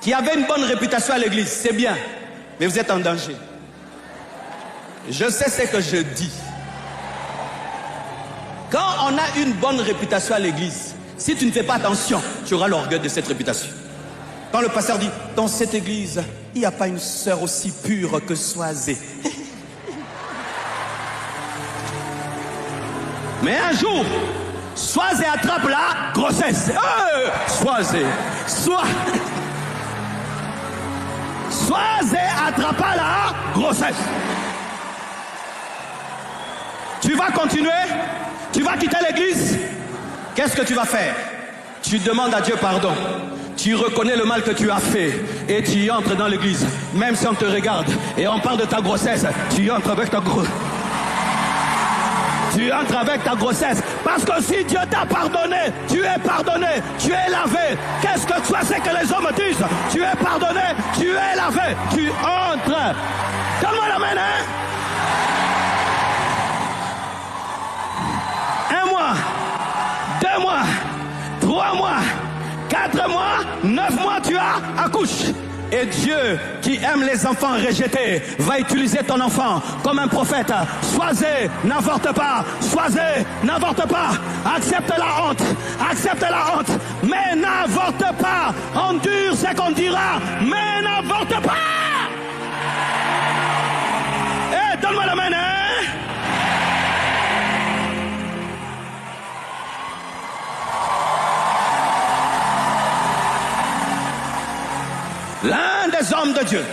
qui avait une bonne réputation à l'église, c'est bien, mais vous êtes en danger. Je sais ce que je dis. Quand on a une bonne réputation à l'église, si tu ne fais pas attention, tu auras l'orgueil de cette réputation. Quand le pasteur dit, dans cette église, il n'y a pas une sœur aussi pure que Soisé. Mais un jour, Soisé attrape la grossesse. Soisé attrapa la grossesse. Tu vas continuer? Tu vas quitter l'église? Qu'est-ce que tu vas faire? Tu demandes à Dieu pardon. Tu reconnais le mal que tu as fait et tu entres dans l'église. Même si on te regarde et on parle de ta grossesse, tu entres avec ta grossesse. Tu entres avec ta grossesse. Parce que si Dieu t'a pardonné, tu es pardonné, tu es lavé. Qu'est-ce que tu sais que les hommes disent? Tu es pardonné, tu es lavé, tu entres. Donne-moi la main, hein? 1 mois, 2 mois, 3 mois, 4 mois, 9 mois, tu accouches. Et Dieu, qui aime les enfants rejetés, va utiliser ton enfant comme un prophète. Soisé, n'avorte pas. Soisé, n'avorte pas. Accepte la honte. Accepte la honte. Mais n'avorte pas. Endure ce qu'on dira. Mais n'avorte pas. Eh, donne-moi la main, hein? L'un des hommes de Dieu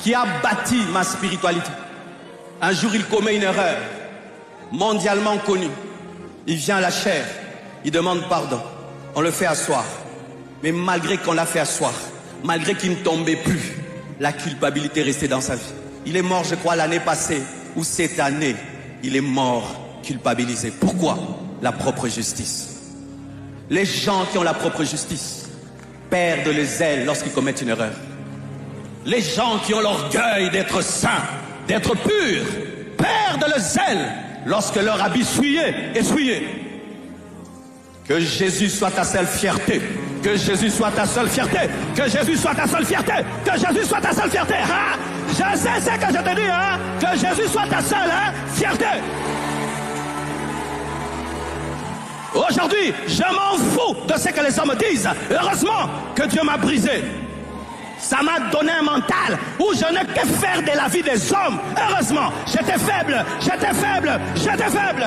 qui a bâti ma spiritualité, un jour il commet une erreur mondialement connue. Il vient à la chaire, il demande pardon, on le fait asseoir. Mais malgré qu'on l'a fait asseoir, malgré qu'il ne tombait plus, la culpabilité restait dans sa vie. Il est mort, je crois, l'année passée, ou cette année, il est mort culpabilisé. Pourquoi? La propre justice. Les gens qui ont la propre justice perdent le zèle lorsqu'ils commettent une erreur. Les gens qui ont l'orgueil d'être saints, d'être purs, perdent le zèle lorsque leur habit est souillé. Que Jésus soit ta seule fierté. Que Jésus soit ta seule fierté. Que Jésus soit ta seule fierté. Que Jésus soit ta seule fierté. Hein? Je sais ce que je te dis. Hein? Que Jésus soit ta seule fierté. Aujourd'hui, je m'en fous de ce que les hommes disent. Heureusement que Dieu m'a brisé. Ça m'a donné un mental où je n'ai que faire de la vie des hommes. Heureusement, j'étais faible, j'étais faible, j'étais faible.